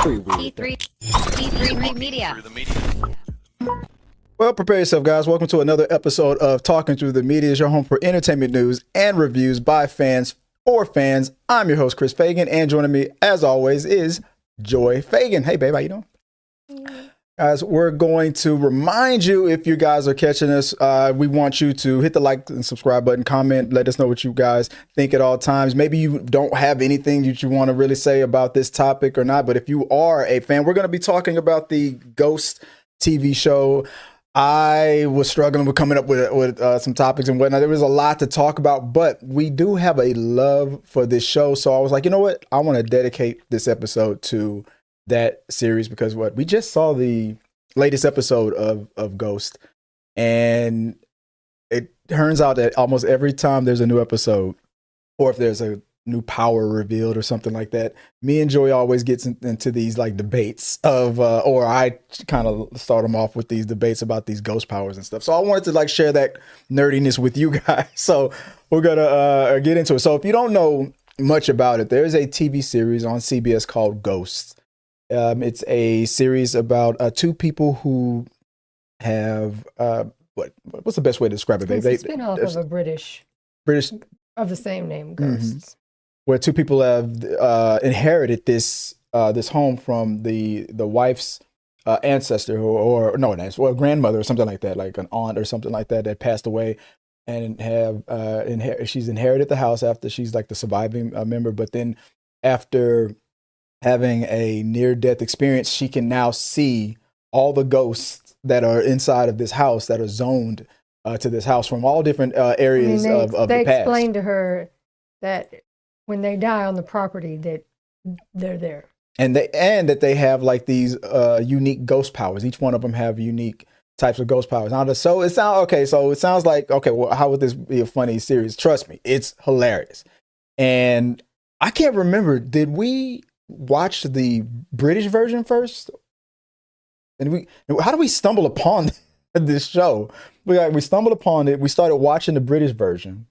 E3 Media. Well, prepare yourself, guys. Welcome to another episode of Talking Through the Media. It's your home for entertainment news and reviews by fans for fans. I'm your host, Chris Fagan, and joining me, as always, is Joy Fagan. Hey, babe, how you doing? Guys, we're going to remind you, if you guys are catching us, we want you to hit the like and subscribe button, comment, let us know what you guys think at all times. Maybe you don't have anything that you want to really say about this topic or not, but if you are a fan, we're going to be talking about the Ghost TV show. I was struggling with coming up with some topics and whatnot. There was a lot to talk about, but we do have a love for this show. So I was like, you know what? I want to dedicate this episode to that series because we just saw the latest episode of Ghost, and it turns out that almost every time there's a new episode, or if there's a new power revealed or something like that, me and Joey always gets into these like debates of, or I kind of start them off with these debates about these ghost powers and stuff. So I wanted to like share that nerdiness with you guys. So we're gonna get into it. So if you don't know much about it, there's a TV series on CBS called Ghosts. It's a series about two people who have what's the best way to describe it? It's a spin-off of a British of the same name, Ghosts. Mm-hmm. Where two people have inherited this home from the wife's ancestor or grandmother or something like that, like an aunt or something like that passed away, and she's inherited the house after she's like the surviving member, but then after having a near-death experience, she can now see all the ghosts that are inside of this house that are zoned to this house from all different areas of the past. They explained to her that when they die on the property that they're there. And that they have like these unique ghost powers. Each one of them have unique types of ghost powers. Now, so it sounds like, okay, well, how would this be a funny series? Trust me, it's hilarious. And I can't remember, did we watch the British version first? And how do we stumble upon this show? We stumbled upon it. We started watching the British version,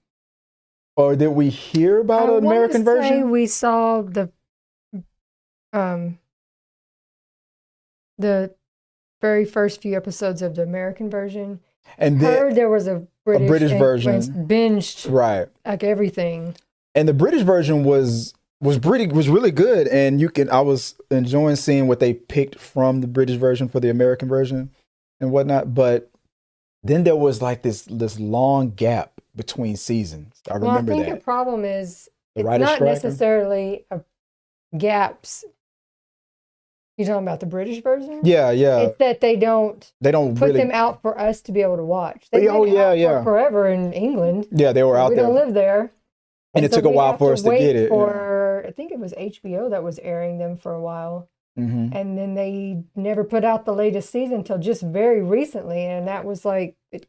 or did we hear about an American version? We saw the very first few episodes of the American version, and heard there was a British version. Binged right, like everything. And the British version was really good, and I was enjoying seeing what they picked from the British version for the American version and whatnot. But then there was like this long gap between seasons. I remember that. I think the problem is it's not necessarily gaps. You're talking about the British version? Yeah. It's that they don't put them out for us to be able to watch. They for forever in England. Yeah, they were out there. We don't live there. And it took a while for us to get it. I think it was HBO that was airing them for a while. Mm-hmm. And then they never put out the latest season until just very recently. And that was like a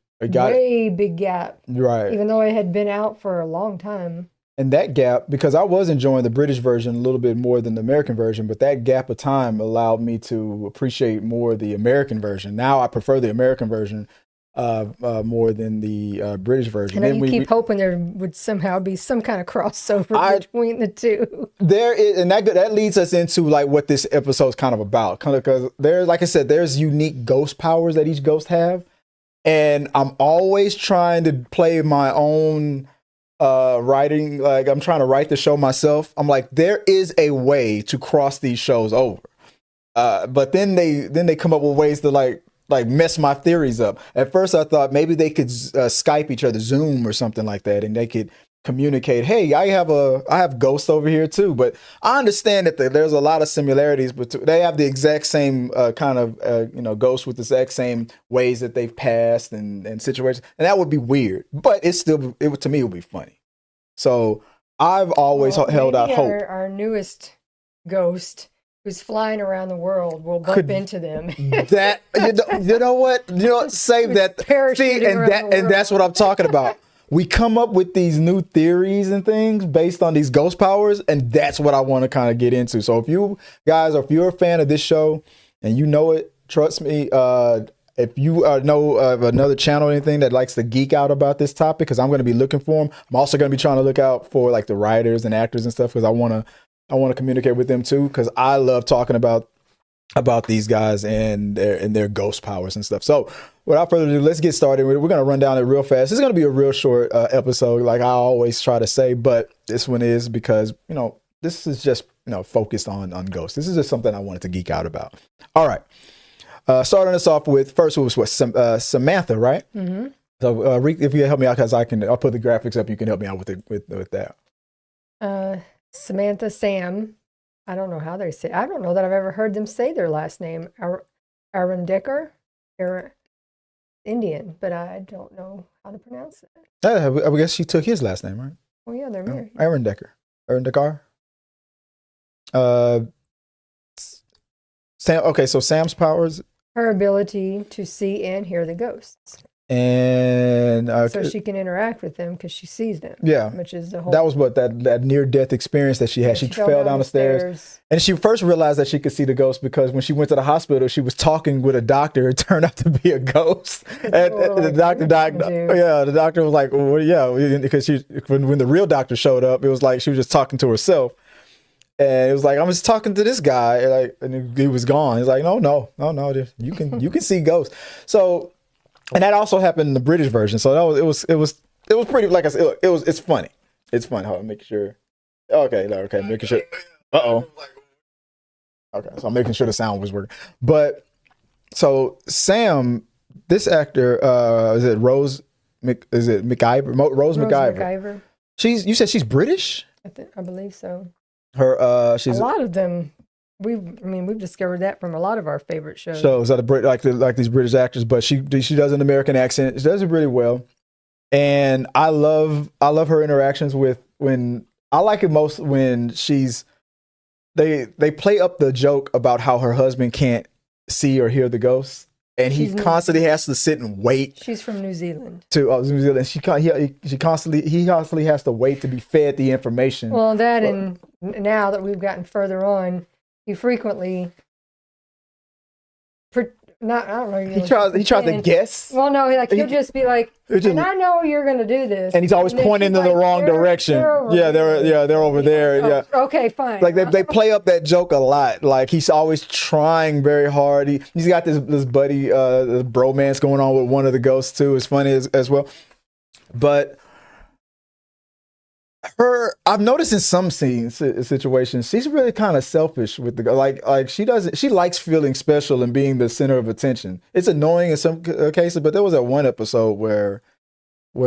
big gap. Right. Even though it had been out for a long time. And that gap, because I was enjoying the British version a little bit more than the American version, but that gap of time allowed me to appreciate more the American version. Now I prefer the American version more than the British version. And then you keep hoping there would somehow be some kind of crossover between the two. There is, and that leads us into like what this episode is kind of about. Because there's, like I said, there's unique ghost powers that each ghost have, and I'm always trying to play my own writing. Like I'm trying to write the show myself. I'm like, there is a way to cross these shows over, but then they come up with ways to like mess my theories up. At first I thought maybe they could Skype each other, Zoom or something like that, and they could communicate, hey, I have ghosts over here too. But I understand that there's a lot of similarities, but they have the exact same kind of ghosts with the exact same ways that they've passed and situations, and that would be weird, but to me it would be funny. So I've always held out hope. Our newest ghost, who's flying around the world, will bump into them. That you know what? Save that. See, and that's what I'm talking about. We come up with these new theories and things based on these ghost powers, and that's what I want to kind of get into. So if you guys, or if you're a fan of this show and you know it, trust me, if you know of another channel or anything that likes to geek out about this topic, because I'm going to be looking for them. I'm also going to be trying to look out for like the writers and actors and stuff, because I want to communicate with them too, because I love talking about about these guys and their ghost powers and stuff. So without further ado, let's get started. We're going to run down it real fast. It's going to be a real short episode, like I always try to say, but this one is because, this is just, focused on ghosts. This is just something I wanted to geek out about. All right. Starting us off with, first was Samantha, right? Mm-hmm. So if you help me out, because I'll put the graphics up. You can help me out with that. Samantha, Sam. I don't know how they say. I don't know that I've ever heard them say their last name. Aaron Decker, Indian, but I don't know how to pronounce it. I guess she took his last name, right? Oh yeah, they're married. Aaron Decker. Sam. Okay, so Sam's powers. Her ability to see and hear the ghosts. And so she can interact with them because she sees them. Yeah, which is the whole. That was what that near-death experience that she had. She fell down the stairs, and she first realized that she could see the ghost because when she went to the hospital, she was talking with a doctor. It turned out to be a ghost, and the doctor the doctor was like, "Well, yeah," because when the real doctor showed up, it was like she was just talking to herself, and it was like, "I'm just talking to this guy," and he was gone. He's like, "No, you can see ghosts." So. And that also happened in the British version, so it was pretty, like I said, it's funny. It's fun. Hold on, making sure. Okay, making sure. Okay, so I'm making sure the sound was working. But so Sam, this actor, is it Rose McIver? Rose McIver. You said she's British? I believe so. She's a lot of them. We've discovered that from a lot of our favorite shows. Shows that like these British actors, but she does an American accent. She does it really well, and I love her interactions with I like it most when they play up the joke about how her husband can't see or hear the ghosts, and he constantly has to sit and wait. She's from New Zealand. New Zealand. He constantly has to wait to be fed the information. Well, and now that we've gotten further on. He frequently, I don't know. He tries to guess. Well, no, he'll just be like, and I know you're going to do this. And he's always pointing in the wrong direction. They're over there. Yeah. Okay, fine. Like they play up that joke a lot. Like he's always trying very hard. He's got this buddy, this bromance going on with one of the ghosts too. It's funny as well. But I've noticed in some situations, she's really kind of selfish with like she likes feeling special and being the center of attention. It's annoying in some cases, but there was that one episode where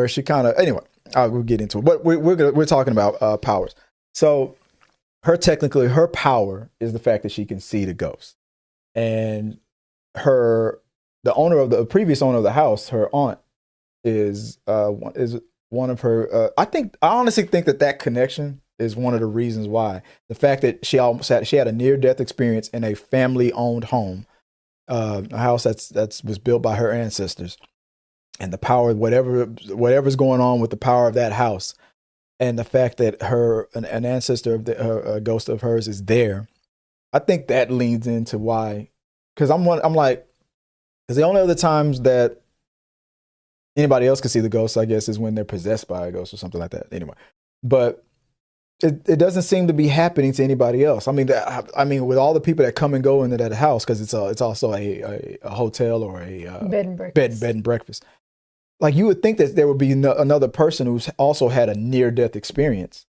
she kind of, anyway, we'll get into it. But we're talking about powers. So her power is the fact that she can see the ghost, and the previous owner of the house, her aunt, is one of her, I honestly think that connection is one of the reasons why. The fact that she had a near-death experience in a family-owned home, a house that was built by her ancestors, and the power, whatever's going on with the power of that house, and the fact that an ancestor of a ghost of hers is there, I think that leans into why. Because I'm like, because the only other times that anybody else can see the ghosts, I guess, is when they're possessed by a ghost or something like that. Anyway, but it doesn't seem to be happening to anybody else. I mean, with all the people that come and go into that house, because it's also a hotel or a bed and breakfast. Like you would think that there would be another person who's also had a near-death experience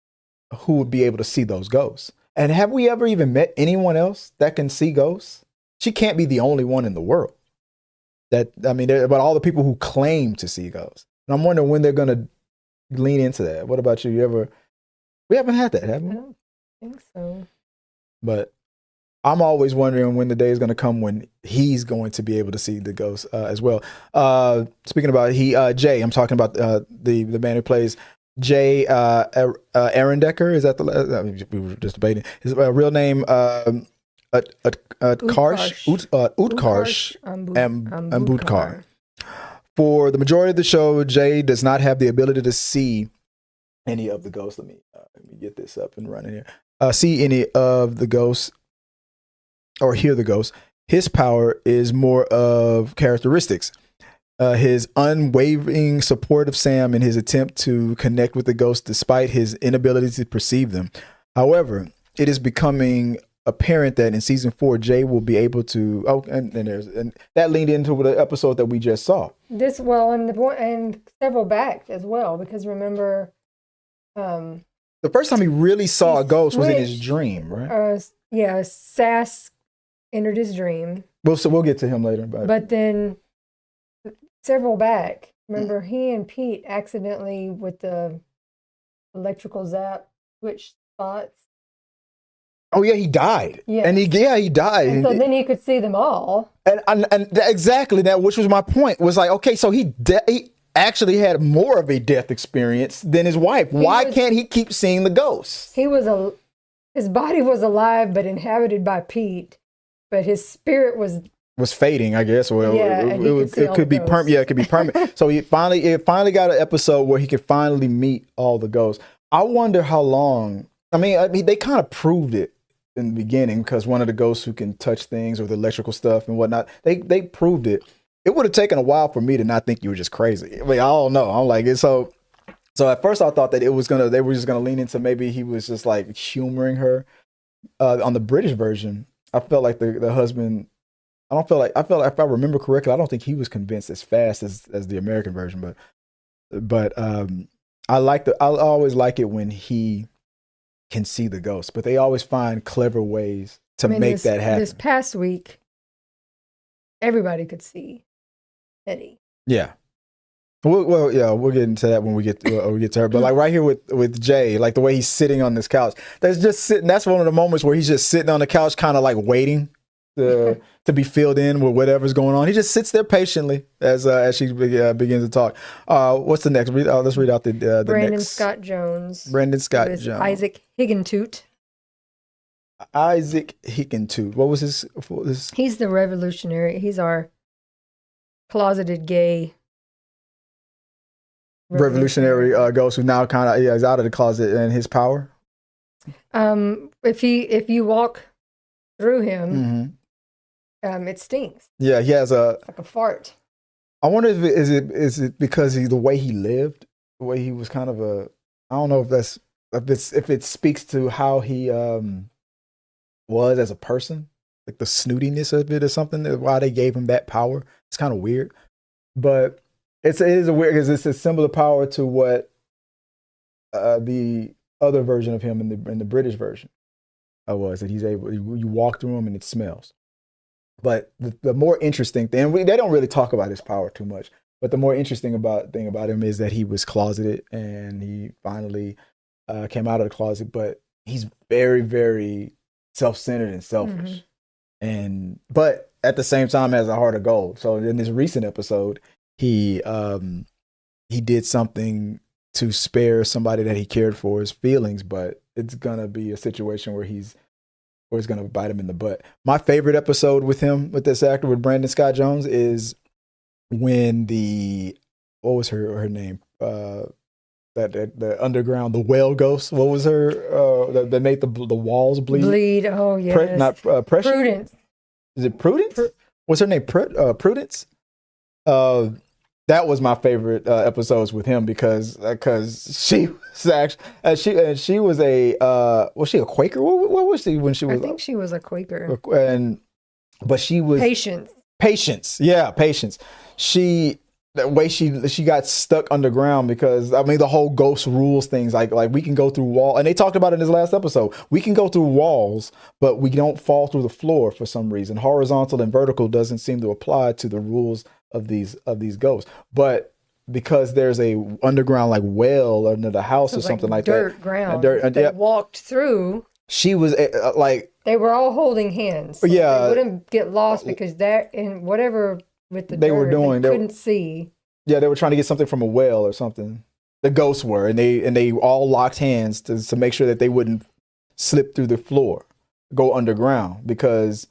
who would be able to see those ghosts. And have we ever even met anyone else that can see ghosts? She can't be the only one in the world. But all the people who claim to see ghosts. And I'm wondering when they're going to lean into that. What about you? We haven't had that, have we? I don't think so. But I'm always wondering when the day is going to come when he's going to be able to see the ghosts as well. Speaking about Jay, I'm talking about the man who plays Jay Aaron Decker. Is that we were just debating his real name? Utkarsh Ambudkar. For the majority of the show, Jay does not have the ability to see any of the ghosts. Let me get this up and running here. See any of the ghosts or hear the ghosts. His power is more of characteristics. His unwavering support of Sam in his attempt to connect with the ghosts despite his inability to perceive them. However, it is becoming apparent that in season 4, Jay will be able to. Oh, and that leaned into the episode that we just saw. And several back as well, because remember, the first time he really saw a ghost was in his dream, right? Sass entered his dream. We'll get to him later, but then several back. Remember, he and Pete accidentally with the electrical zap switched spots. Oh yeah, he died. Yeah, and he died. And so then he could see them all. And exactly that, which was my point. Was like, okay, so he actually had more of a death experience than his wife. Why can't he keep seeing the ghosts? His body was alive but inhabited by Pete, but his spirit was fading, I guess. Well, it could be permanent. Yeah, it could be permanent. So it finally got an episode where he could finally meet all the ghosts. I wonder how long. I mean, they kind of proved it in the beginning, because one of the ghosts who can touch things or the electrical stuff and whatnot, they proved it. It would have taken a while for me to not think you were just crazy. I mean, I don't know. I'm like, so at first I thought that they were just gonna lean into maybe he was just like humoring her. On the British version, I felt like the husband. I felt like if I remember correctly, I don't think he was convinced as fast as the American version. But I always like it when he can see the ghost, but they always find clever ways to make that happen. This past week, everybody could see Eddie. Yeah. We'll get into that when we get to her. But like right here with Jay, like the way he's sitting on this couch, that's one of the moments where he's just sitting on the couch, kind of like waiting to be filled in with whatever's going on. He just sits there patiently as she begins to talk. What's the next? Let's read out the Brandon next. Scott Jones. Brandon Scott Jones. Isaac Higgintoot. Isaac Higgintoot. What was his? He's the revolutionary. He's our closeted gay revolutionary ghost who now kind of is out of the closet and his power. If you walk through him, it stinks. Yeah, he has like a fart. I wonder if is it because the way he lived, the way he was kind of I don't know if it speaks to how he was as a person, like the snootiness of it or something. Why they gave him that power? It's kind of weird, but it is a weird because it's a similar power to what the other version of him in the British version was, that he's able. You walk through him and it smells. But the more interesting thing, they don't really talk about his power too much, but the more interesting thing about him is that he was closeted and he finally came out of the closet, but he's very, very self-centered and selfish. But at the same time has a heart of gold. So in this recent episode, he did something to spare somebody that he cared for his feelings, but it's gonna be a situation where he's going to bite him in the butt. My favorite episode with this actor, with Brandon Scott Jones, is when what was her name? The underground, the whale ghost. What was her? That made the walls bleed. Oh yes. Prudence. Is it Prudence? What's her name? Prudence. That was my favorite episodes with him because she was actually she was was she a Quaker? What was she when she was? I think she was a Quaker. But she was Patience. Yeah, Patience. The way she got stuck underground because the whole ghost rules things like we can go through wall, and they talked about it in this last episode. We can go through walls, but we don't fall through the floor for some reason. Horizontal and vertical doesn't seem to apply to the rules of these ghosts. But because there's a underground like well under the house or something like dirt that, ground they walked through. She was like they were all holding hands. So yeah, they wouldn't get lost because that and whatever. With the they dirt, were doing, they couldn't see. Yeah, they were trying to get something from a well or something. The ghosts were, and they all locked hands to make sure that they wouldn't slip through the floor, go underground. Because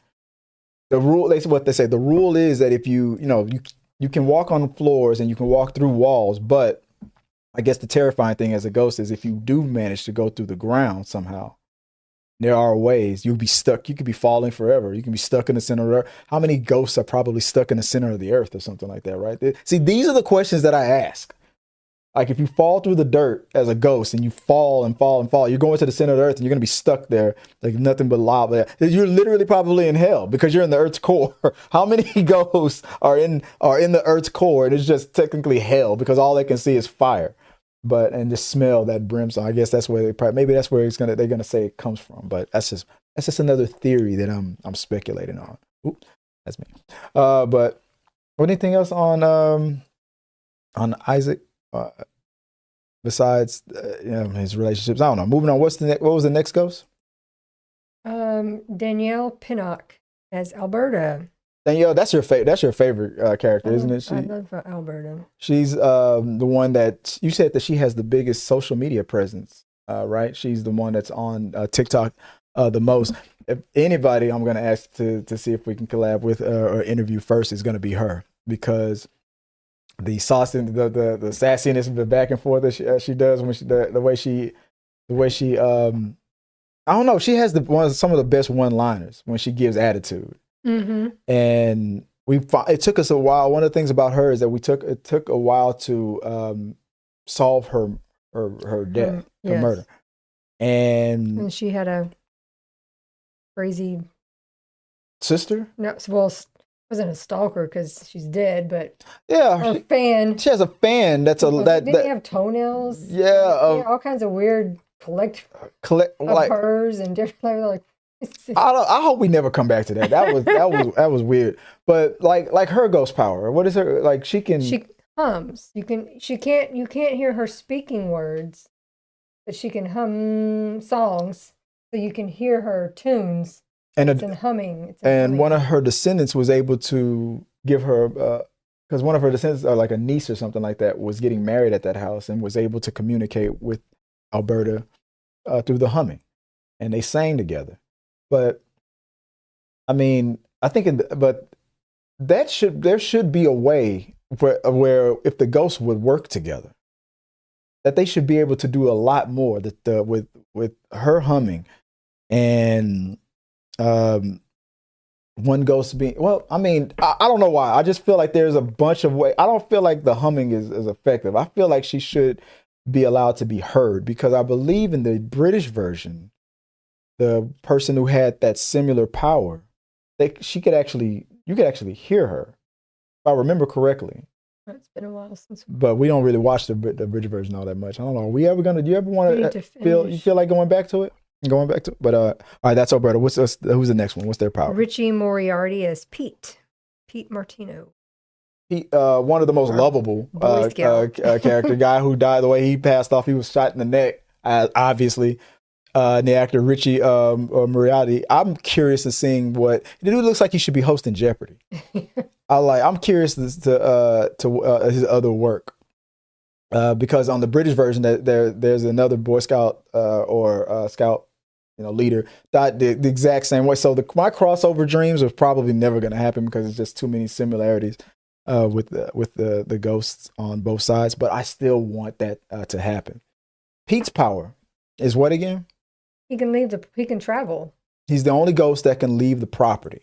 the rule, what they say, the rule is that if you can walk on floors and you can walk through walls, but I guess the terrifying thing as a ghost is if you do manage to go through the ground somehow, there are ways you'll be stuck. You could be falling forever. You can be stuck in the center of the earth. How many ghosts are probably stuck in the center of the earth or something like that, right? See, these are the questions that I ask. Like if you fall through the dirt as a ghost and you fall and fall and fall, you're going to the center of the earth and you're going to be stuck there like nothing but lava. You're literally probably in hell because you're in the earth's core. How many ghosts are in the earth's core? And it's just technically hell because all they can see is fire, and just smell that brimstone. I guess that's where maybe that's where they're gonna say it comes from. But that's just another theory that I'm speculating on. Oops, that's me. But anything else on Isaac? Besides his relationships, I don't know. Moving on, what was the next ghost? Danielle Pinnock as Alberta. Danielle, that's your favorite character, isn't it? I love Alberta. She's the one that you said that she has the biggest social media presence, right? She's the one that's on TikTok the most. If anybody, I'm going to ask to see if we can collab with or interview first is going to be her because. The sauce and the sassiness, the back and forth that she does when the way she I don't know, she has some of the best one-liners when she gives attitude. Mm-hmm. And it took us a while. One of the things about her is that it took a while to solve her death, her murder, and she had a crazy sister. No, well. Wasn't a stalker because she's dead, but her fan. She has a fan that's didn't he have toenails? Yeah, all kinds of weird collect like hers and different like. I hope we never come back to that. That was weird. But like her ghost power. What is her like? She hums. You can't hear her speaking words, but she can hum songs, so you can hear her tunes. And it's humming. One of her descendants was able to give her, because one of her descendants, or like a niece or something like that, was getting married at that house and was able to communicate with Alberta through the humming, and they sang together. But I mean, there should be a way where if the ghosts would work together, that they should be able to do a lot more. That with her humming and one ghost being I don't know why. I just feel like there's a bunch of ways. I don't feel like the humming is effective. I feel like she should be allowed to be heard because I believe in the British version, the person who had that similar power, you could actually hear her, if I remember correctly. It's been a while since. But we don't really watch the British version all that much. I don't know. Do you ever want to feel like going back to it? All right, that's Alberta. Who's the next one? What's their power? Richie Moriarty as Pete Martino. He, one of the most lovable character, guy who died the way he passed off. He was shot in the neck, obviously. The actor Richie Moriarty. I'm curious to seeing what the dude looks like. He should be hosting Jeopardy. I'm curious to his other work. Because on the British version, there's another Boy Scout or Scout, leader died the exact same way. So my crossover dreams are probably never going to happen because it's just too many similarities with the ghosts on both sides. But I still want that to happen. Pete's power is what again? He can travel. He's the only ghost that can leave the property,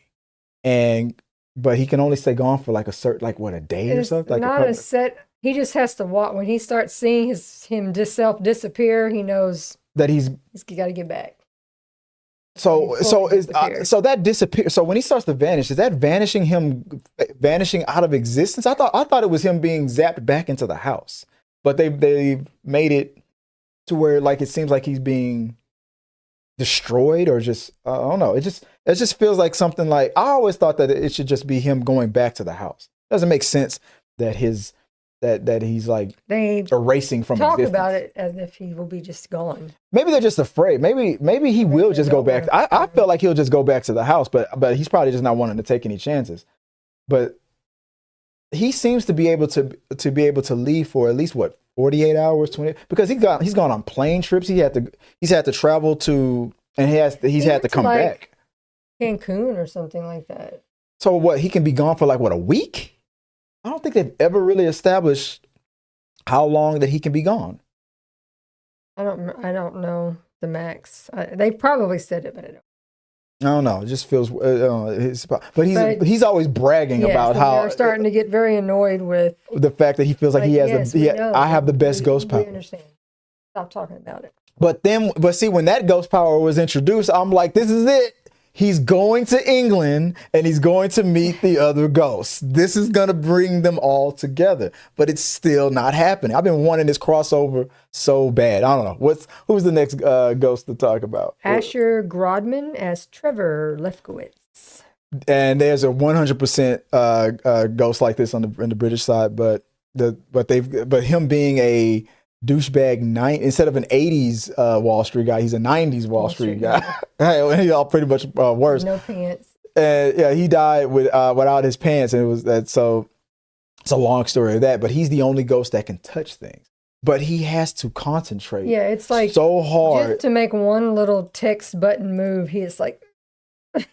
but he can only stay gone for like a certain a day or something. Not a set. He just has to walk. When he starts seeing him disappear, he knows that he's got to get back. So that disappear. So when he starts to vanish, is that vanishing out of existence? I thought it was him being zapped back into the house, but they made it to where it seems like he's being destroyed or just I don't know. It just feels like something like I always thought that it should just be him going back to the house. Doesn't make sense that he's erasing from talk existence. About it as if he will be just gone. Maybe they're just afraid. Maybe he will just go back. I feel like he'll just go back to the house, but he's probably just not wanting to take any chances. But he seems to be able to leave for at least 48 hours, 20, because he's gone on plane trips. He's had to travel to, and he's had to come back. Cancun or something like that. So what, he can be gone for a week? I don't think they've ever really established how long that he can be gone. I don't know the max. They probably said it, but I don't. I don't know. It just feels. But he's always bragging about how they're starting to get very annoyed with the fact that he feels like he has I have the best ghost power. We understand. Stop talking about it. But see, when that ghost power was introduced, I'm like, this is it. He's going to England and he's going to meet the other ghosts. This is going to bring them all together. But it's still not happening. I've been wanting this crossover so bad. I don't know. Who's the next ghost to talk about? Asher Grodman as Trevor Lefkowitz. And there's a 100% ghost like this on the British side, but him being a douchebag instead of an 80s Wall Street guy, he's a 90s Wall Street guy. He's all pretty much worse. No pants. And he died without his pants, and it was that. So it's a long story of that. But he's the only ghost that can touch things. But he has to concentrate. Yeah, it's like so hard just to make one little text button move. He's like.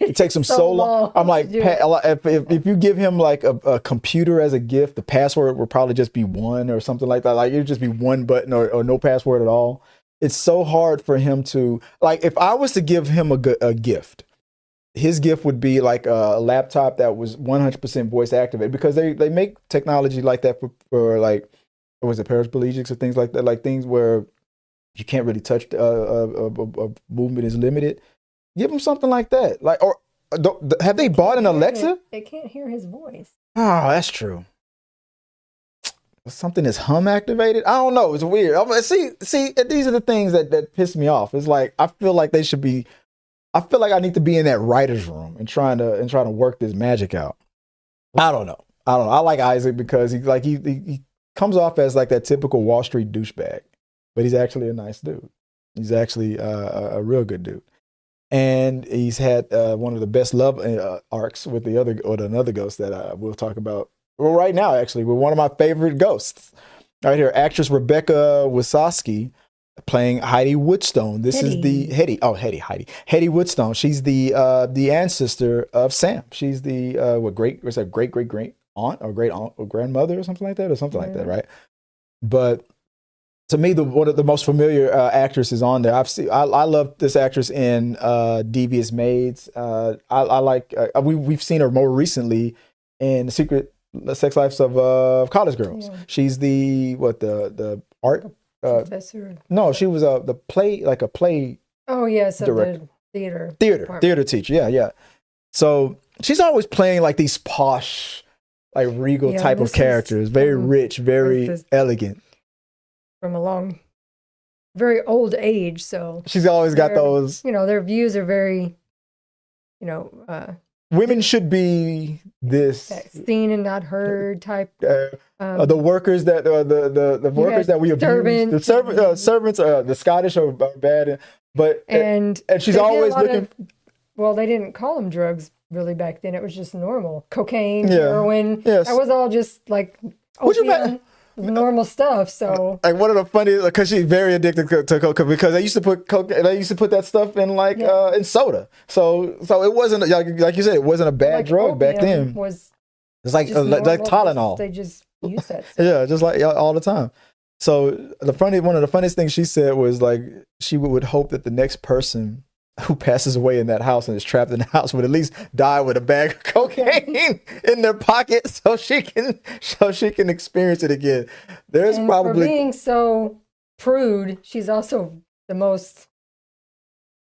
It takes him so long. I'm like, if you give him like a computer as a gift, the password will probably just be 1 or something like that. Like it would just be 1 button or no password at all. It's so hard for him to, like, if I was to give him a gift, his gift would be like a laptop that was 100% voice activated, because they make technology like that for like, what was it, paraplegics or things like that, like things where you can't really touch, movement is limited. Give him something like that. Like, or have they bought an Alexa? They can't hear his voice. Oh, that's true. Something is hum activated. I don't know. It's weird. See, these are the things that piss me off. It's like I feel like they should be. I feel like I need to be in that writer's room and trying to work this magic out. I don't know. I like Isaac because he comes off as like that typical Wall Street douchebag, but he's actually a nice dude. He's actually a real good dude. And he's had one of the best love arcs with another ghost that we'll talk about. Well, right now, actually, with one of my favorite ghosts. Right here, actress Rebecca Wasowski playing Heidi Woodstone. This is the Heidi Woodstone. She's the ancestor of Sam. She's the great aunt or great aunt or grandmother or something like that, right? But to me, one of the most familiar actresses on there. I love this actress in Devious Maids. I like. We've seen her more recently in The Secret Sex Lives of College Girls. Yeah. She's the art professor. No, she was a play. Oh yes, director. The theater teacher. Yeah. So she's always playing like these posh, like regal type of characters. Very rich, very elegant. From a very old age, so she's always got those. Their views are very, women should be this seen and not heard type. The workers that the workers that we abuse, the servants, the Scottish are bad, but and she's always looking. Well, they didn't call them drugs really back then. It was just normal cocaine, heroin. Yes. That was all just like opium. Normal stuff. So like one of the funny, because she's very addicted to coke, because they used to put that stuff in in soda. So it wasn't like you said, it wasn't a bad drug back then. It's like Tylenol. They just use that stuff. Yeah, just like all the time. So one of the funniest things she said was like she would hope that the next person who passes away in that house and is trapped in the house would at least die with a bag of cocaine in their pocket so she can experience it again. There's probably, for being so prude, she's also the most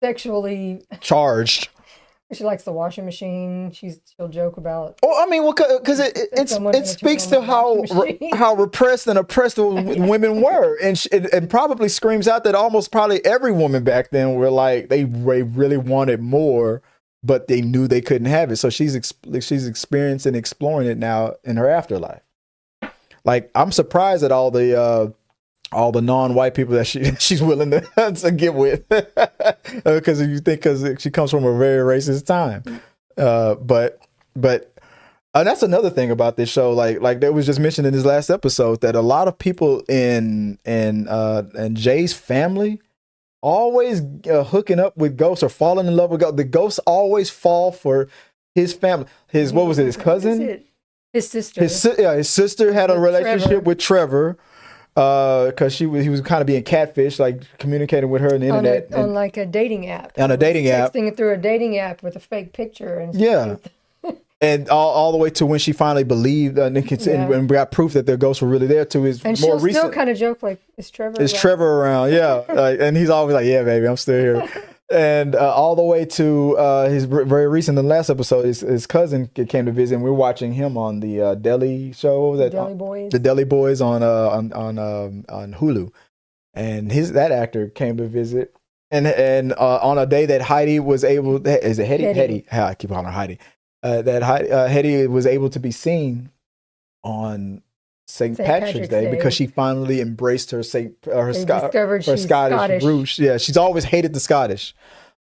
sexually charged. She likes the washing machine. She'll joke about. Oh, I mean, because it speaks to how repressed and oppressed women were, and probably screams out that almost probably every woman back then were like they really wanted more, but they knew they couldn't have it. So she's experiencing and exploring it now in her afterlife. Like I'm surprised at all the non-white people that she's willing to get with, because because she comes from a very racist time. But that's another thing about this show. Like that was just mentioned in this last episode, that a lot of people in Jay's family always hooking up with ghosts or falling in love with ghosts. The ghosts always fall for his family. His cousin? His sister. His sister had a relationship with Trevor. because he was kind of being catfish, like communicating with her on the internet on like a dating app. On a dating app, texting through a dating app with a fake picture and and all the way to when she finally believed and got proof that their ghosts were really there. To his and more she'll recent, still kind of joke like, "Is Trevor? Is Trevor around?" Yeah, and he's always like, "Yeah, baby, I'm still here." And all the way to his very recent, the last episode, his cousin came to visit, and we were watching him on the Deli show, the Deli Boys on Hulu, and that actor came to visit, and on a day that Heidi was able, is it Hetty? I keep calling her Heidi. That Hetty was able to be seen on St. Patrick's Day because she finally embraced her Scottish roots. Yeah, she's always hated the Scottish.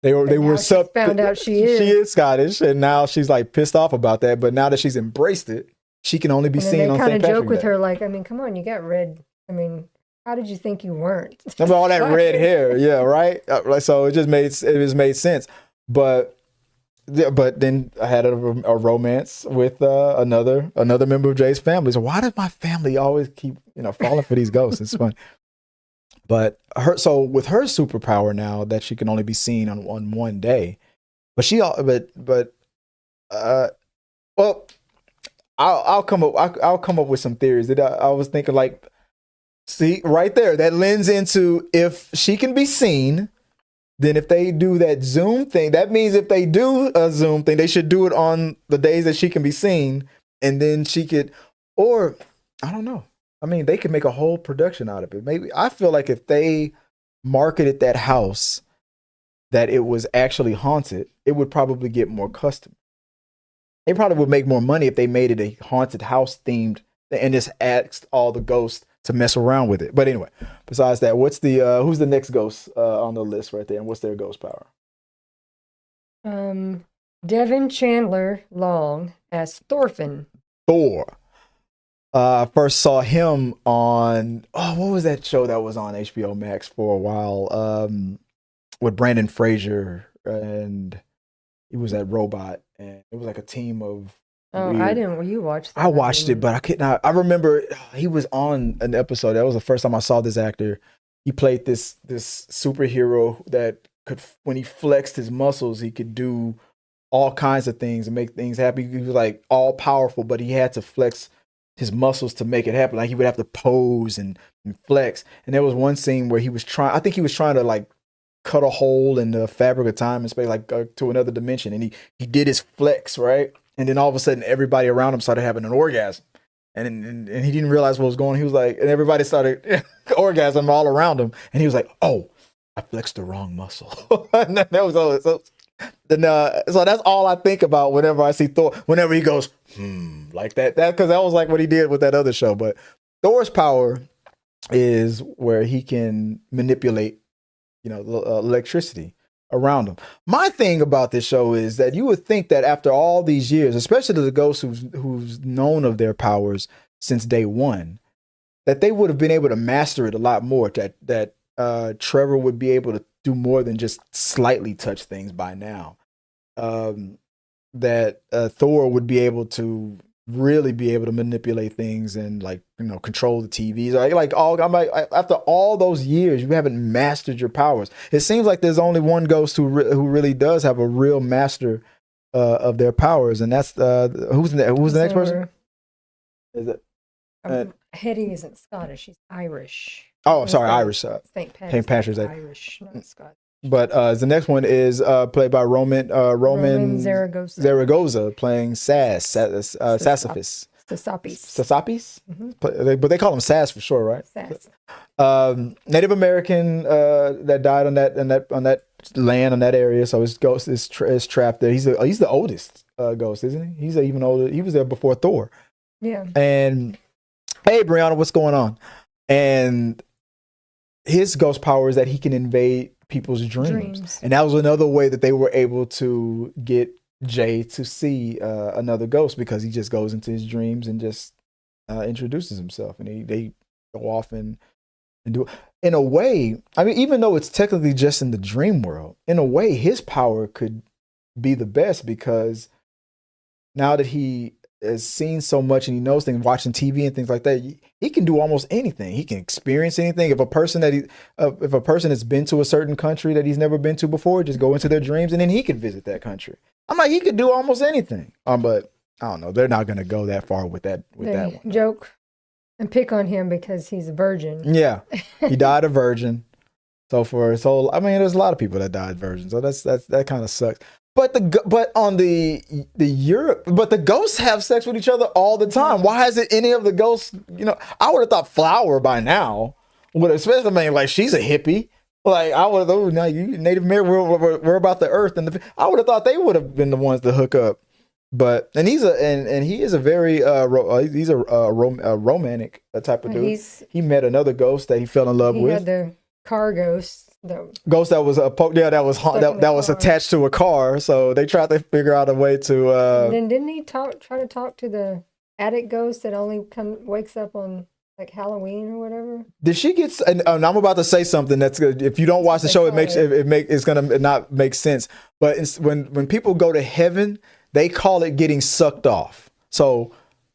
They found out she is Scottish, and now she's like pissed off about that. But now that she's embraced it, she can only be seen on St. Patrick's Day. They kind of joke with her, like, I mean, come on, you got red. I mean, how did you think you weren't? All that red hair, yeah, right. So it just made sense, but. Yeah, but then I had a romance with another member of Jay's family. So why does my family always keep falling for these ghosts? It's fun. But with her superpower now that she can only be seen on one day, I'll come up with some theories that I was thinking, like, see right there, that lends into if she can be seen. Then if they do that Zoom thing, that means if they do a Zoom thing, they should do it on the days that she can be seen. And then she could, or I don't know. I mean, they could make a whole production out of it. Maybe I feel like if they marketed that house that it was actually haunted, it would probably get more customers. They probably would make more money if they made it a haunted house themed and just asked all the ghosts to mess around with it. But anyway, besides that, what's the who's the next ghost on the list right there, and what's their ghost power? Devin Chandler Long as Thorfinn. Thor. I first saw him on what was that show that was on HBO Max for a while with Brandon Fraser, and he was that robot, and it was like a team of. Oh, weird. I didn't. You watched that? I watched it, but I could not. I remember he was on an episode. That was the first time I saw this actor. He played this superhero that could, when he flexed his muscles, he could do all kinds of things and make things happen. He was like all powerful, but he had to flex his muscles to make it happen. Like he would have to pose and flex. And there was one scene where he was trying to like cut a hole in the fabric of time and space, like to another dimension. And he did his flex, right? And then all of a sudden, everybody around him started having an orgasm, and he didn't realize what was going on. He was like, and everybody started orgasm all around him, and he was like, "Oh, I flexed the wrong muscle." And that was all. So that's all I think about whenever I see Thor. Whenever he goes, like that because that was like what he did with that other show. But Thor's power is where he can manipulate, electricity around them. My thing about this show is that you would think that after all these years, especially the ghosts who's known of their powers since day one, that they would have been able to master it a lot more. That Trevor would be able to do more than just slightly touch things by now. That Thor would be able to really be able to manipulate things and control the TVs. After all those years, you haven't mastered your powers. It seems like there's only one ghost who really does have a real master of their powers, and that's who's the next person? Is it? Hetty isn't Scottish; she's Irish. Oh, sorry, Irish. St. Patrick's Day. Irish, not Scottish. But the next one is played by Roman Zaragoza playing Sassafis. Sassafis? Mm-hmm. But they call him Sass for sure, right? Sass. Native American that died on that land, on that area. So his ghost is trapped there. He's the oldest ghost, isn't he? He's even older. He was there before Thor. Yeah. And hey, Brianna, what's going on? And his ghost power is that he can invade people's dreams. And that was another way that they were able to get Jay to see another ghost, because he just goes into his dreams and just introduces himself, and they go off and do, in a way, I mean, even though it's technically just in the dream world, in a way his power could be the best, because now that he has seen so much and he knows things, watching TV and things like that. He can do almost anything. He can experience anything. If a person has been to a certain country that he's never been to before, just go into their dreams and then he could visit that country. I'm like, he could do almost anything. But I don't know. They're not going to go that far with that one. Joke and pick on him because he's a virgin. Yeah, he died a virgin. So there's a lot of people that died virgins. So that kind of sucks. But the ghosts have sex with each other all the time. Why hasn't any of the ghosts? I would have thought Flower by now would, especially like she's a hippie. Like I would have, now you Native American, we're about the earth, and I would have thought they would have been the ones to hook up. But he is a very romantic type of dude. He met another ghost that he fell in love with. He had the car ghost. Ghost that was that was attached to a car, so they tried to figure out a way to. Then didn't he try to talk to the attic ghost that only wakes up on like Halloween or whatever? Did she get? And I'm about to say something that's good. If you don't watch the show, it's gonna not make sense. But when people go to heaven, they call it getting sucked off. So.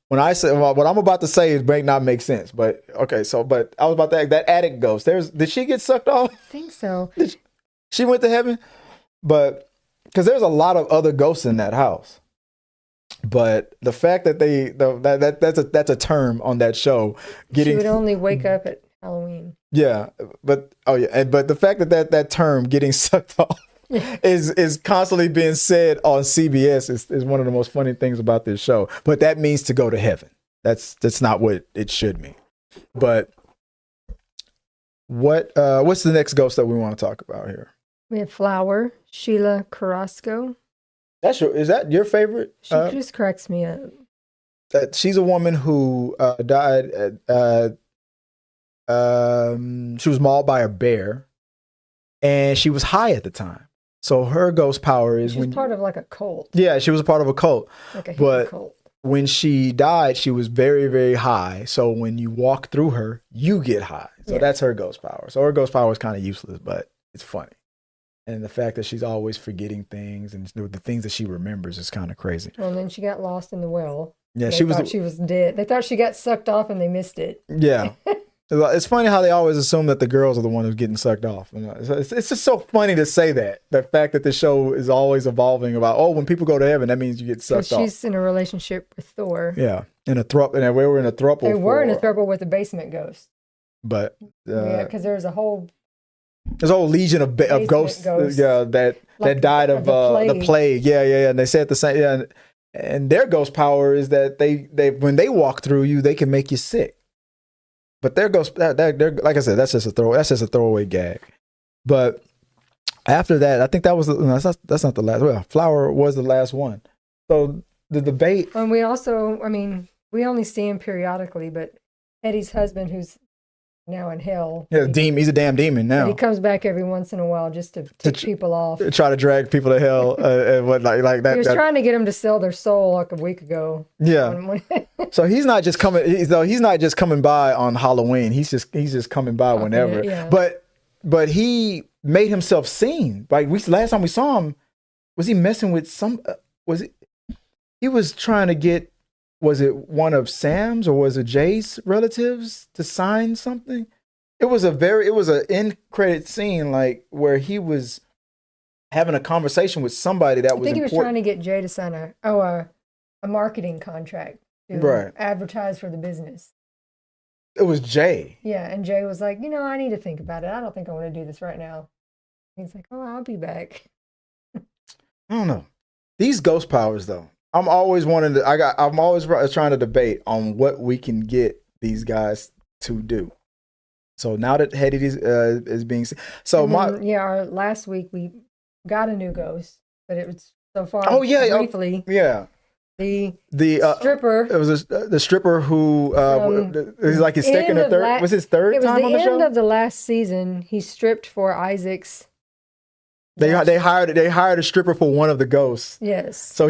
When I say what I'm about to say, it may not make sense, but okay. But I was about to ask that attic ghost. Did she get sucked off? I think so. She went to heaven, but because there's a lot of other ghosts in that house. But the fact that that's a term on that show. She would only wake up at Halloween. Yeah, but the fact that term getting sucked off. is constantly being said on CBS is one of the most funny things about this show. But that means to go to heaven. That's not what it should mean. But what's the next ghost that we want to talk about here? We have Flower, Sheila Carrasco. Is that your favorite? She just cracks me up. She's a woman who died. She was mauled by a bear, and she was high at the time. So her ghost power is She's part of like a cult. Yeah, she was a part of a cult. Like a hippie cult. When she died, she was very, very high. So when you walk through her, you get high. So that's her ghost power. So her ghost power is kind of useless, but it's funny. And the fact that she's always forgetting things and the things that she remembers is kind of crazy. Well, and then she got lost in the well. Yeah, she was dead. They thought she got sucked off and they missed it. Yeah. It's funny how they always assume that the girls are the one who's getting sucked off. It's just so funny to say that. The fact that the show is always evolving about, when people go to heaven, that means you get sucked off. She's in a relationship with Thor. Yeah, in a throuple. And we were in a throuple. They were in a throuple with the basement ghost. But because there's a whole legion of ghosts. Yeah, that died of the plague. Yeah. And they said the same. Yeah, and their ghost power is that they when they walk through you, they can make you sick. But their ghost, they're like I said, that's just a throwaway gag. But after that, I think that's not the last. Well, Flower was the last one. So the debate. And we also, we only see him periodically, but Eddie's husband, who's now in hell. Yeah, he's a damn demon now. He comes back every once in a while just to tick people off. Try to drag people to hell and what like that. He was trying to get them to sell their soul like a week ago. Yeah. So he's not just coming. He's not just coming by on Halloween. He's just coming by whenever. Yeah. But he made himself seen. Like last time we saw him, was he messing with some? He was trying to get. Was it one of Sam's or was it Jay's relatives to sign something? It was an end credit scene, like where he was having a conversation with somebody that was. I think he was trying to get Jay to sign a marketing contract to advertise for the business. It was Jay. Yeah, and Jay was like, I need to think about it. I don't think I want to do this right now. He's like, I'll be back. I don't know. These ghost powers, though. I'm always trying to debate on what we can get these guys to do. So now that Hetty is being our last week we got a new ghost, but it was so far briefly. The stripper. It was the stripper who is like his second or third. Was his third time on the show? It was the end of the last season. He stripped for Isaac's. They hired a stripper for one of the ghosts. Yes. So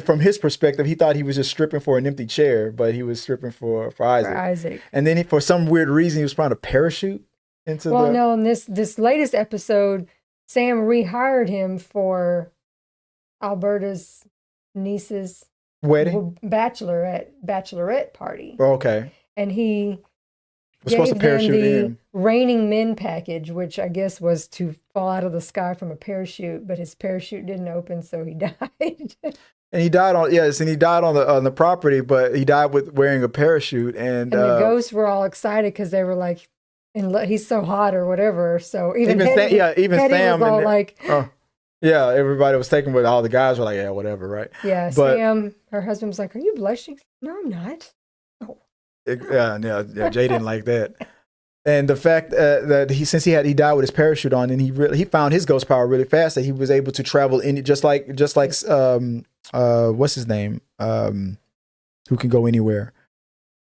from his perspective, he thought he was just stripping for an empty chair, but he was stripping for Isaac. For Isaac. And then for some weird reason, he was trying to parachute into. Well, no. In this latest episode, Sam rehired him for Alberta's niece's wedding, bachelorette party. Okay. And he was supposed to parachute the raining men package, which I guess was to fall out of the sky from a parachute, but his parachute didn't open, so he died. And he died on the property, but he died with wearing a parachute. And the ghosts were all excited because they were like, he's so hot or whatever. So even Hetty Sam was all like, yeah, everybody was taken with all the guys were like, yeah, whatever, right? Yeah, but Sam, her husband was like, "Are you blushing?" No, I'm not. Oh. Yeah, Jay didn't like that. And the fact that he died with his parachute on, and he found his ghost power really fast, that he was able to travel in just like what's his name, who can go anywhere.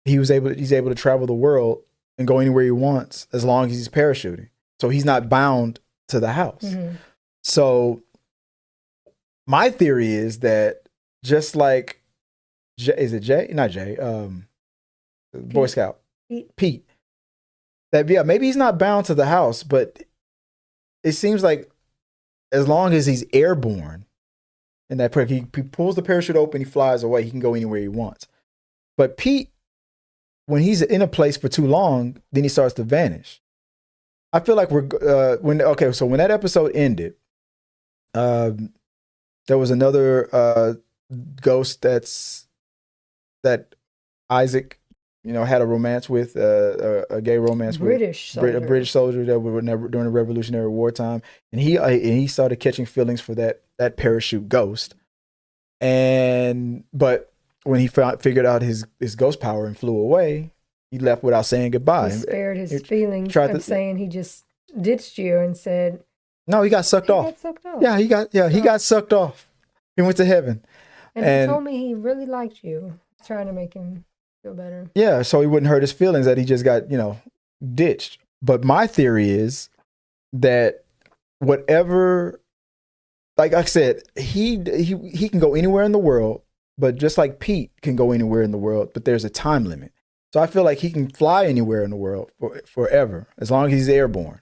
He's able to travel the world and go anywhere he wants as long as he's parachuting. So he's not bound to the house. Mm-hmm. So my theory is that just like is it Jay? Not Jay. Boy Scout Pete. That maybe he's not bound to the house, but it seems like as long as he's airborne, and that he pulls the parachute open, he flies away. He can go anywhere he wants. But Pete, when he's in a place for too long, then he starts to vanish. I feel like so when that episode ended, there was another ghost that Isaac, had a romance with, a gay romance a British soldier that were during the Revolutionary War time, and he started catching feelings for that parachute ghost, but when he figured out his ghost power and flew away, he left without saying goodbye. He spared his feelings of saying he just ditched you and said, no, he got sucked off. Yeah, he got sucked off. He went to heaven, and he told me he really liked you, trying to make him feel better. Yeah, so he wouldn't hurt his feelings that he just got, ditched. But my theory is that whatever, like I said, he can go anywhere in the world, but just like Pete can go anywhere in the world, but there's a time limit. So I feel like he can fly anywhere in the world forever, as long as he's airborne.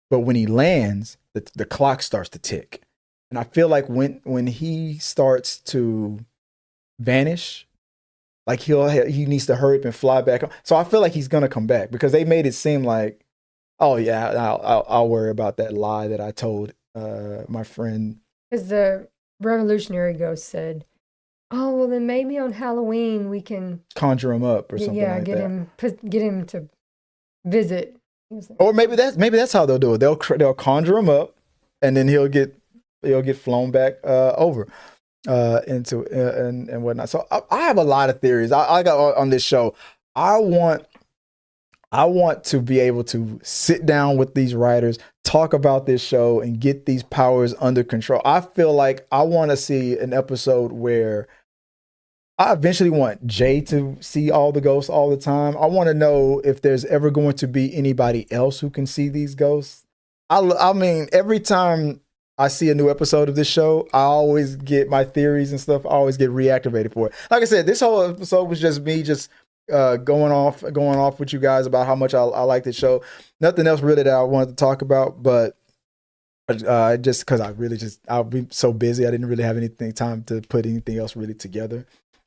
But when he lands, the clock starts to tick. And I feel like when he starts to vanish, like he needs to hurry up and fly back. So I feel like he's gonna come back, because they made it seem like, oh yeah, I'll worry about that lie that I told my friend. Because the Revolutionary Ghost said, "Oh well, then maybe on Halloween we can conjure him up or something like that. Get him to visit." Or maybe that's how they'll do it. They'll conjure him up, and then he'll get flown back over. Into and whatnot. So I have a lot of theories. I got on this show. I want to be able to sit down with these writers, talk about this show, and get these powers under control. I feel like I want to see an episode where I eventually want Jay to see all the ghosts all the time. I want to know if there's ever going to be anybody else who can see these ghosts. I mean, every time I see a new episode of this show, I always get my theories and stuff. I always get reactivated for it. Like I said, this whole episode was just me going off with you guys about how much I like this show. Nothing else really that I wanted to talk about, but just because I'll be so busy, I didn't really have time to put anything else really together.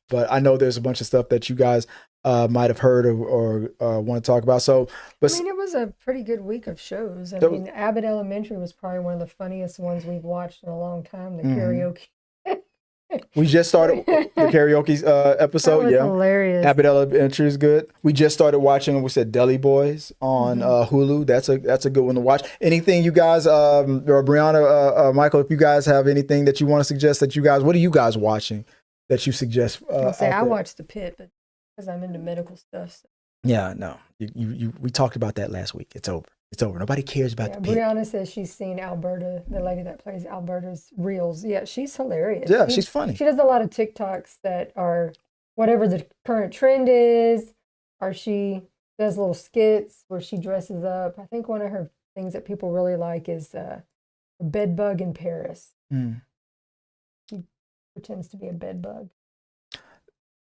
But I know there's a bunch of stuff that you guys might have heard or want to talk about. So, but I mean, it was a pretty good week of shows. I mean, Abbott Elementary was probably one of the funniest ones we've watched in a long time. The karaoke. We just started the karaoke episode. That was hilarious. Abbott Elementary is good. We just started watching. We said Deli Boys on Hulu. That's a good one to watch. Anything you guys, or Brianna, Michael, if you guys have anything that you want to suggest, what are you guys watching that you suggest? I watched The Pit, but because I'm into medical stuff. So. Yeah, no, we talked about that last week. It's over. Nobody cares about The Pit. Brianna says she's seen Alberta, the lady that plays Alberta's reels. Yeah, she's hilarious. Yeah, she's funny. She does a lot of TikToks that are whatever the current trend is, or she does little skits where she dresses up. I think one of her things that people really like is a bed bug in Paris. She pretends to be a bed bug.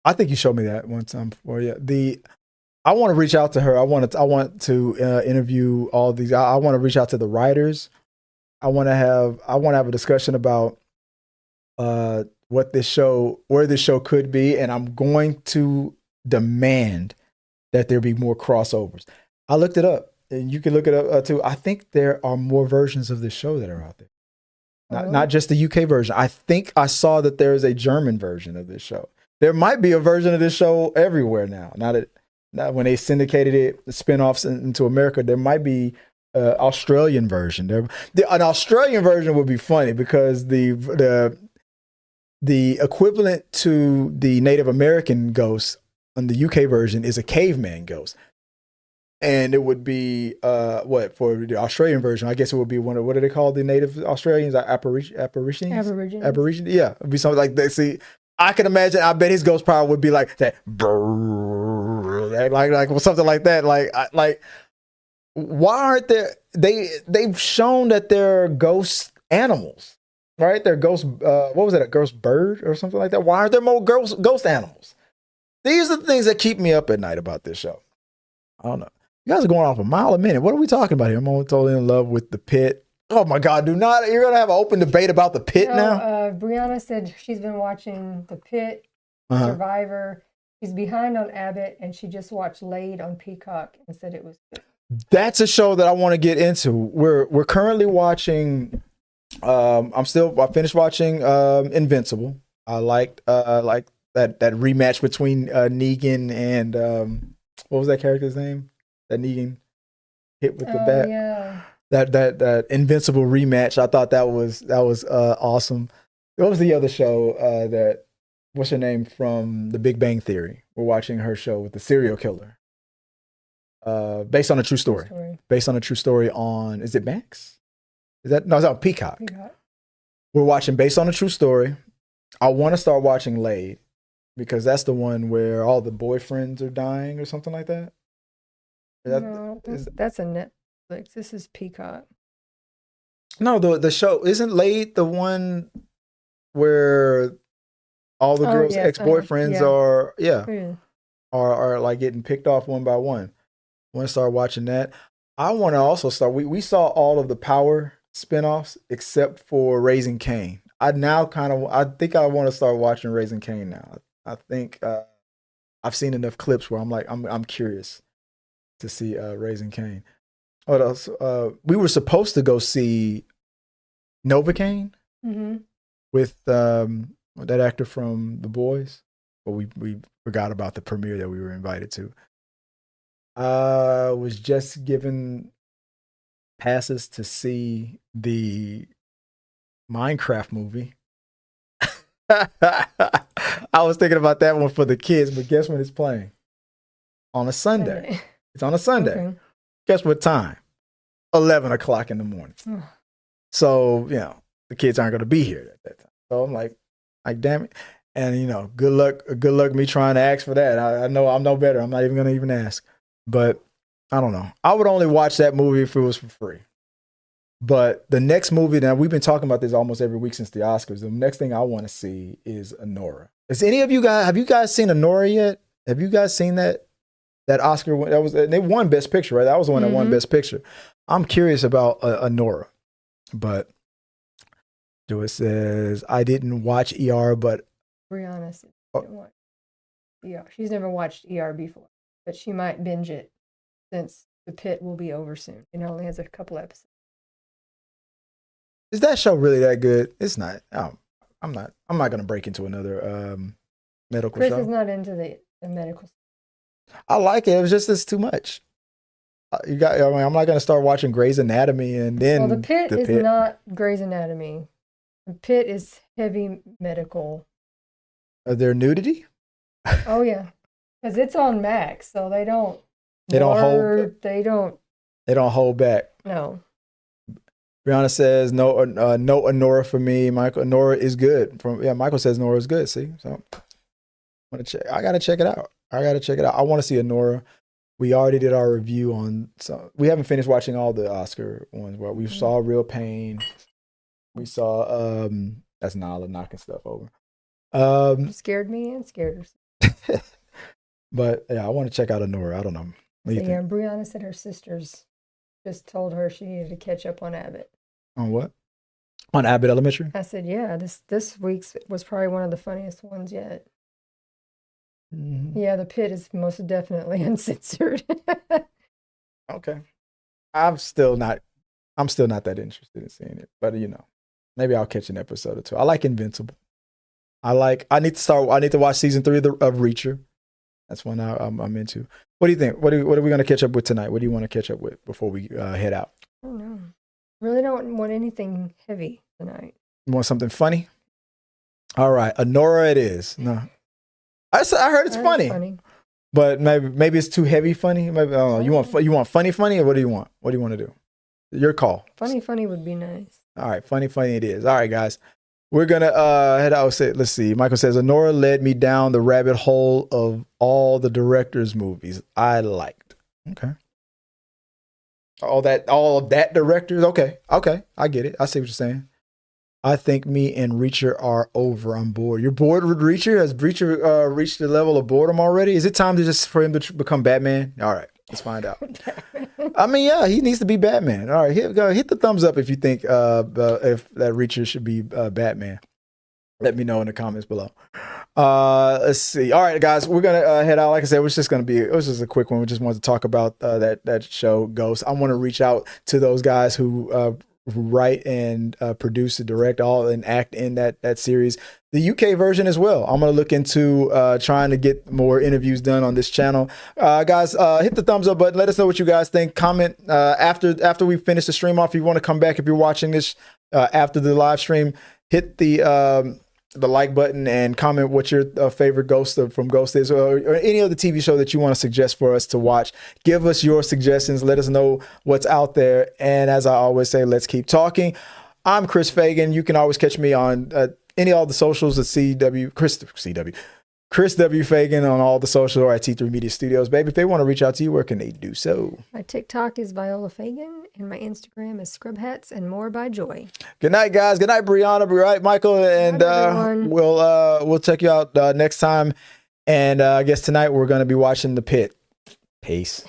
I think you showed me that one time before. Yeah, I want to reach out to her. I want to interview all these. I want to reach out to the writers. I want to have a discussion about what where this show could be, and I'm going to demand that there be more crossovers. I looked it up, and you can look it up too. I think there are more versions of this show that are out there. Not just the UK version. I think I saw that there is a German version of this show. There might be a version of this show everywhere now. Now when they syndicated it, the spinoffs into America, there might be an Australian version. An Australian version would be funny because the equivalent to the Native American ghost on the UK version is a caveman ghost. And it would be for the Australian version? I guess it would be one of, what do they call the native Australians? Aborigines. Yeah, it'd be something like that. See, I can imagine. I bet his ghost power would be like that, like something like that. Like, why aren't there? They've shown that they're ghost animals, right? They're ghost. What was it? A ghost bird or something like that? Why aren't there more ghost animals? These are the things that keep me up at night about this show. I don't know. You guys are going off a mile a minute. What are we talking about here? I'm totally in love with The Pit. Oh my God, you're going to have an open debate about The Pit now? Brianna said she's been watching The Pit, Survivor. She's behind on Abbott, and she just watched Laid on Peacock and said it was good. That's a show that I want to get into. We're currently watching, I finished watching Invincible. I liked that rematch between Negan and, what was that character's name? That Negan hit with the bat. Yeah. That Invincible rematch. I thought that was awesome. What was the other show what's her name from The Big Bang Theory? We're watching her show with the serial killer. Based on a true story. Based on a true story on, is it Max? It's on Peacock. We're watching Based on a True Story. I want to start watching Laid because that's the one where all the boyfriends are dying or something like that. That's a Netflix. This is Peacock. No, the show isn't Laid the one where all the girls' ex-boyfriends are like getting picked off one by one. I want to start watching that. I want to also start. We saw all of the Power spinoffs except for Raising Cain. I think I want to start watching Raising Cain now. I think I've seen enough clips where I'm curious to see Raising Cain. What else? We were supposed to go see Novocaine with that actor from The Boys, but we forgot about the premiere that we were invited to. Was just given passes to see the Minecraft movie. I was thinking about that one for the kids, but guess when it's playing? On a Sunday. It's on a Sunday. Okay. Guess what time? 11 o'clock in the morning. So, the kids aren't going to be here at that time. So I'm like, damn it. And, good luck me trying to ask for that. I know I'm no better. I'm not even going to even ask. But I don't know. I would only watch that movie if it was for free. But the next movie, now we've been talking about this almost every week since the Oscars. The next thing I want to see is Anora. Have you guys seen Anora yet? Have you guys seen that Oscar? They won Best Picture, right? That was the one that won Best Picture. I'm curious about Anora. But Joy says, I didn't watch ER, but Brianna said she didn't watch ER. She's never watched ER before, but she might binge it since The Pit will be over soon. It only has a couple episodes. Is that show really that good? It's not. I'm not going to break into another medical show. Chris is not into the medical stuff. I like it. It was just it's too much. I'm not going to start watching Grey's Anatomy and then. Well, The Pit is not Grey's Anatomy. The Pit is heavy medical. Are there nudity? Oh yeah, because it's on Max, so they don't. They don't hold back. No. Brianna says no Anora for me. Michael, Anora is good. Michael says Anora is good. See, so I gotta check it out. I want to see Anora. We already did our review on. So we haven't finished watching all the Oscar ones. Well, we saw Real Pain. We saw that's Nala knocking stuff over. Scared me and scared her. But yeah, I want to check out Anora. I don't know. Brianna said her sisters just told her she needed to catch up on Abbott. On what? On Abbott Elementary? I said, yeah, this week's was probably one of the funniest ones yet. Mm-hmm. Yeah, the pit is most definitely uncensored. Okay. I'm still not that interested in seeing it, but maybe I'll catch an episode or two. I like Invincible. I need to watch season 3 of Reacher. That's one I'm into. What do you think? What are we going to catch up with tonight? What do you want to catch up with before we head out? I don't know. Really don't want anything heavy tonight. You want something funny? All right, Honora it is. No. I heard it's funny. But maybe it's too heavy funny. Maybe I don't know. You want funny or what do you want? What do you want to do? Your call. Funny would be nice. All right, funny it is. All right, guys. We're gonna head out. Let's see. Michael says Honora led me down the rabbit hole of all the director's movies I liked. Okay. All of that directors. Okay. I get it. I see what you're saying. I think me and Reacher are over. I'm bored. You're bored with Reacher? Has Reacher reached the level of boredom already? Is it time for him to become Batman? All right, let's find out. I mean, yeah, he needs to be Batman. All right, hit the thumbs up if you think if that Reacher should be Batman. Let me know in the comments below. Let's see. All right, guys, we're gonna head out. Like I said, it was just a quick one. We just wanted to talk about that show Ghost. I want to reach out to those guys who write and produce and direct all and act in that series, the UK version as well. I'm gonna look into trying to get more interviews done on this channel. Guys, hit the thumbs up button. Let us know what you guys think. Comment after we finish the stream off. If you want to come back, if you're watching this after the live stream, hit the like button and comment what your favorite Ghost from Ghost is, or any other TV show that you want to suggest for us to watch. Give us your suggestions. Let us know what's out there. And as I always say, let's keep talking. I'm Chris Fagan. You can always catch me on all the socials at Chris W. Fagan on all the socials, or at T3 Media Studios. Baby, if they want to reach out to you, where can they do so? My TikTok is Viola Fagan, and my Instagram is Scrub Hats and More by Joy. Good night, guys. Good night, Brianna. Good night, Michael. And we'll check you out next time. And I guess tonight we're going to be watching The Pit. Peace.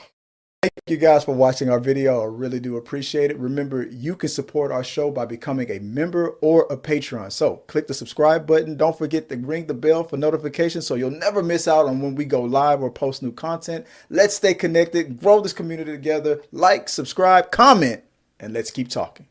Thank you guys for watching our video. I really do appreciate it. Remember, you can support our show by becoming a member or a patron. So click the subscribe button. Don't forget to ring the bell for notifications so you'll never miss out on when we go live or post new content. Let's stay connected, grow this community together. Like, subscribe, comment, and let's keep talking.